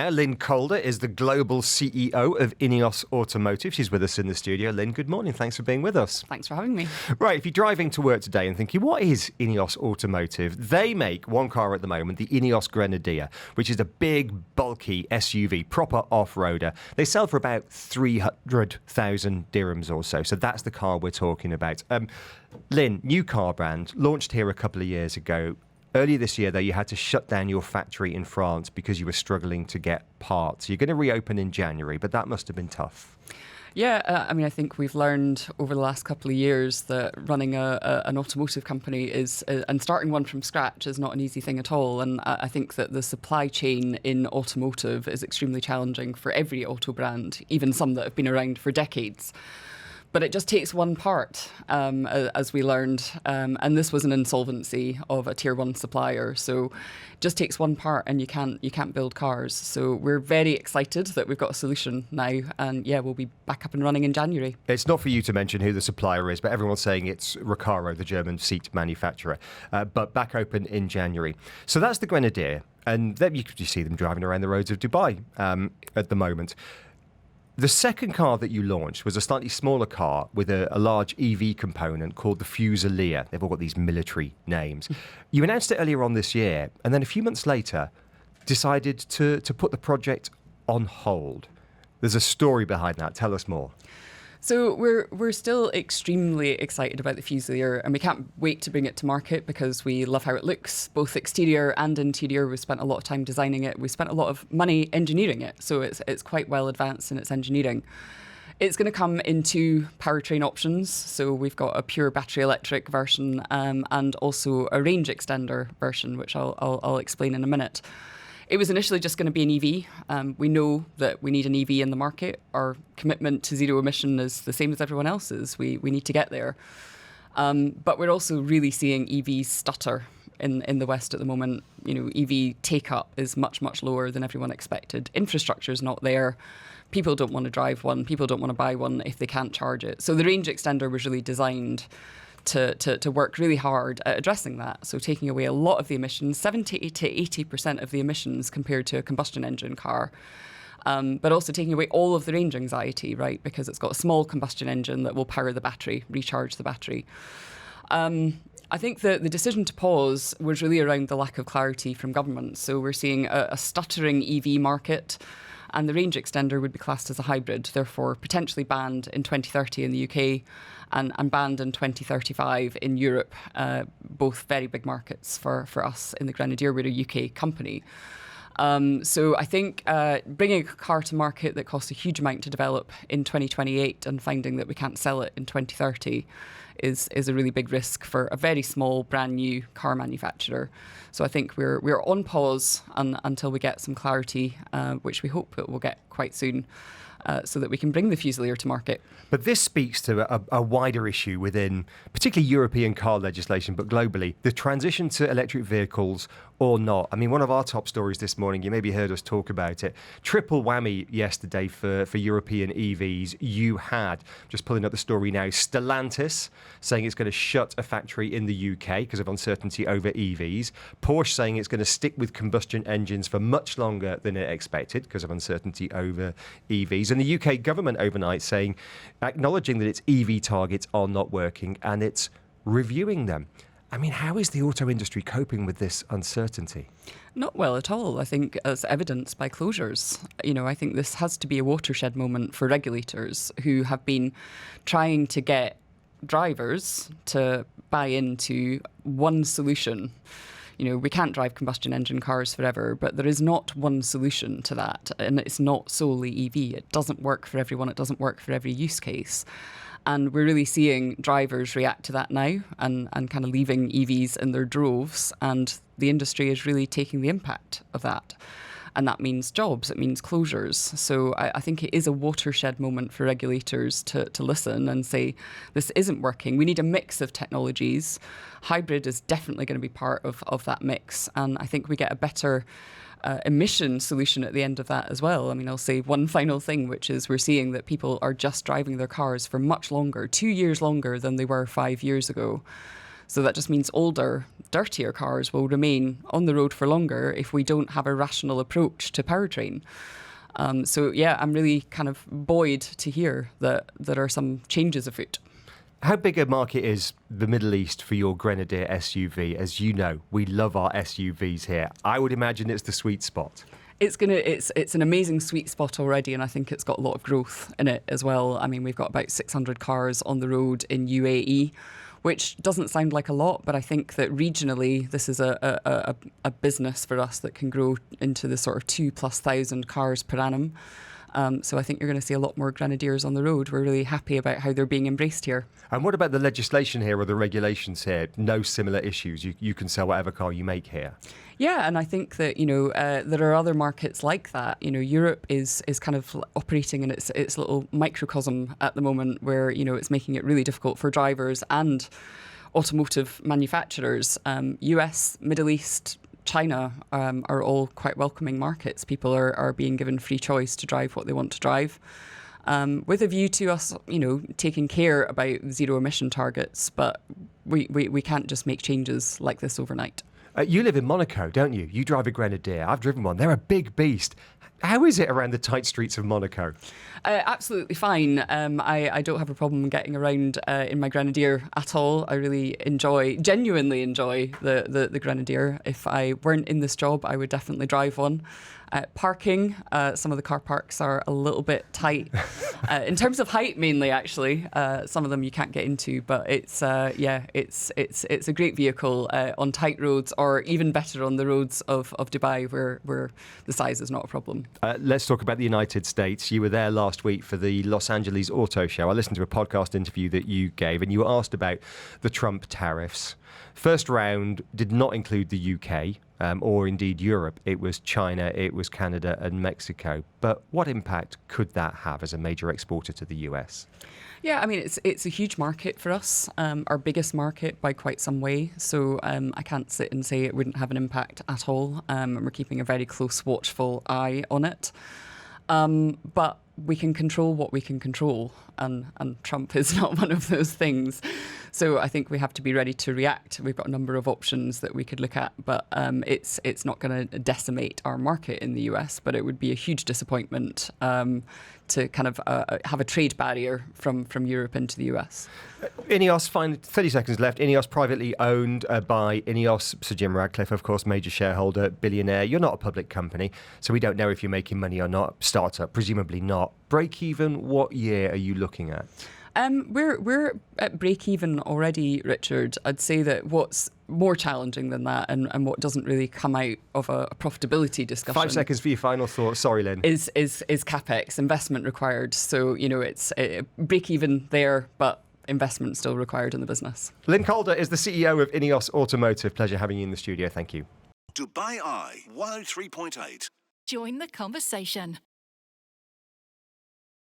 now. Lynn Calder is the global CEO of INEOS Automotive. She's with us in the studio. Lynn, good morning. Thanks for being with us. Thanks for having me. Right, if you're driving to work today and thinking, what is INEOS Automotive? They make one car at the moment, the INEOS Grenadier, which is a big, bulky SUV, proper off-roader. They sell for about 300,000 dirhams or so. So that's the car we're talking about. Lynn, new car brand, launched here a couple of years ago. Earlier this year, though, you had to shut down your factory in France because you were struggling to get parts. You're going to reopen in January, but that must have been tough. Yeah, I think we've learned over the last couple of years that running an automotive company and starting one from scratch is not an easy thing at all. And I think that the supply chain in automotive is extremely challenging for every auto brand, even some that have been around for decades. But it just takes one part, as we learned. And this was an insolvency of a tier one supplier. So it just takes one part and you can't build cars. So we're very excited that we've got a solution now. And yeah, we'll be back up and running in January. It's not for you to mention who the supplier is, but everyone's saying it's Recaro, the German seat manufacturer. But back open in January. So that's the Grenadier. And then you see them driving around the roads of Dubai at the moment. The second car that you launched was a slightly smaller car with a large EV component called the Fuselier. They've all got these military names. You announced it earlier on this year, and then a few months later decided to put the project on hold. There's a story behind that. Tell us more. So we're still extremely excited about the Fuselier, and we can't wait to bring it to market because we love how it looks, both exterior and interior. We spent a lot of time designing it. We spent a lot of money engineering it, so it's quite well advanced in its engineering. It's going to come in two powertrain options. So we've got a pure battery electric version and also a range extender version, which I'll explain in a minute. It was initially just going to be an EV. We know that we need an EV in the market. Our commitment to zero emission is the same as everyone else's. We need to get there. But we're also really seeing EVs stutter in the West at the moment. You know, EV take-up is much, much lower than everyone expected. Infrastructure is not there. People don't want to drive one. People don't want to buy one if they can't charge it. So the range extender was really designed to work really hard at addressing that. So taking away a lot of the emissions, 70 to 80% of the emissions compared to a combustion engine car. But also taking away all of the range anxiety, right? Because it's got a small combustion engine that will power the battery, recharge the battery. I think the decision to pause was really around the lack of clarity from government. So we're seeing a stuttering EV market, and the range extender would be classed as a hybrid, therefore potentially banned in 2030 in the UK and banned in 2035 in Europe, both very big markets for us in the Grenadier. We're a UK company. So I think bringing a car to market that costs a huge amount to develop in 2028 and finding that we can't sell it in 2030 is a really big risk for a very small, brand new car manufacturer. So I think we're on pause until we get some clarity, which we hope that we'll get quite soon, so that we can bring the Fuselier to market. But this speaks to a wider issue within particularly European car legislation, but globally, the transition to electric vehicles or not. I mean, one of our top stories this morning, you maybe heard us talk about it, triple whammy yesterday for European EVs. You had, just pulling up the story now, Stellantis saying it's going to shut a factory in the UK because of uncertainty over EVs. Porsche saying it's going to stick with combustion engines for much longer than it expected because of uncertainty over EVs. And the UK government overnight saying, acknowledging that its EV targets are not working and it's reviewing them. I mean, how is the auto industry coping with this uncertainty? Not well at all. I think as evidenced by closures. You know, I think this has to be a watershed moment for regulators who have been trying to get drivers to buy into one solution. You know, we can't drive combustion engine cars forever, but there is not one solution to that. And it's not solely EV. It doesn't work for everyone. It doesn't work for every use case. And we're really seeing drivers react to that now and kind of leaving EVs in their droves. And the industry is really taking the impact of that. And that means jobs, it means closures. So I think it is a watershed moment for regulators to listen and say, this isn't working. We need a mix of technologies. Hybrid is definitely going to be part of that mix. And I think we get a better emission solution at the end of that as well. I mean, I'll say one final thing, which is we're seeing that people are just driving their cars for much longer, 2 years longer than they were 5 years ago. So that just means older, dirtier cars will remain on the road for longer if we don't have a rational approach to powertrain. So yeah, I'm really kind of buoyed to hear that there are some changes afoot. How big a market is the Middle East for your Grenadier SUV? As you know, we love our SUVs here. I would imagine it's the sweet spot. It's an amazing sweet spot already, and I think it's got a lot of growth in it as well. I mean, we've got about 600 cars on the road in UAE, which doesn't sound like a lot, but I think that regionally this is a business for us that can grow into the sort of 2,000+ cars per annum. So I think you're going to see a lot more Grenadiers on the road. We're really happy about how they're being embraced here. And what about the legislation here or the regulations here? No similar issues. You can sell whatever car you make here. Yeah, and I think that, there are other markets like that. Europe is kind of operating in its little microcosm at the moment where, it's making it really difficult for drivers and automotive manufacturers. US, Middle East, China are all quite welcoming markets. People are being given free choice to drive what they want to drive, with a view to us, taking care about zero emission targets. But we can't just make changes like this overnight. You live in Monaco, don't you? You drive a Grenadier. I've driven one. They're a big beast. How is it around the tight streets of Monaco? Absolutely fine. I don't have a problem getting around in my Grenadier at all. I really genuinely enjoy the Grenadier. If I weren't in this job, I would definitely drive one. Parking, some of the car parks are a little bit tight in terms of height, mainly. Actually, some of them you can't get into, but it's a great vehicle on tight roads, or even better on the roads of Dubai, where the size is not a problem. Let's talk about the United States. You were there last week for the Los Angeles Auto Show. I listened to a podcast interview that you gave, and you were asked about the Trump tariffs. First round did not include the UK. Or indeed Europe. It was China, it was Canada and Mexico. But what impact could that have as a major exporter to the US? Yeah, I mean, it's a huge market for us, our biggest market by quite some way. So I can't sit and say it wouldn't have an impact at all. And we're keeping a very close, watchful eye on it. But we can control what we can control, and Trump is not one of those things. So I think we have to be ready to react. We've got a number of options that we could look at, but it's not going to decimate our market in the US, but it would be a huge disappointment to kind of have a trade barrier from Europe into the US. INEOS, 30 seconds left. INEOS privately owned by INEOS, Sir Jim Ratcliffe, of course, major shareholder, billionaire. You're not a public company, so we don't know if you're making money or not. Startup, presumably not. Break even, what year are you looking at? We're at break even already, Richard. I'd say that what's more challenging than that, and what doesn't really come out of a profitability discussion. 5 seconds for your final thought. Sorry, Lynn. Is capex, investment required. So it's break even there, but investment still required in the business. Lynn Calder is the CEO of INEOS Automotive. Pleasure having you in the studio. Thank you. Dubai Eye 103.8. Join the conversation.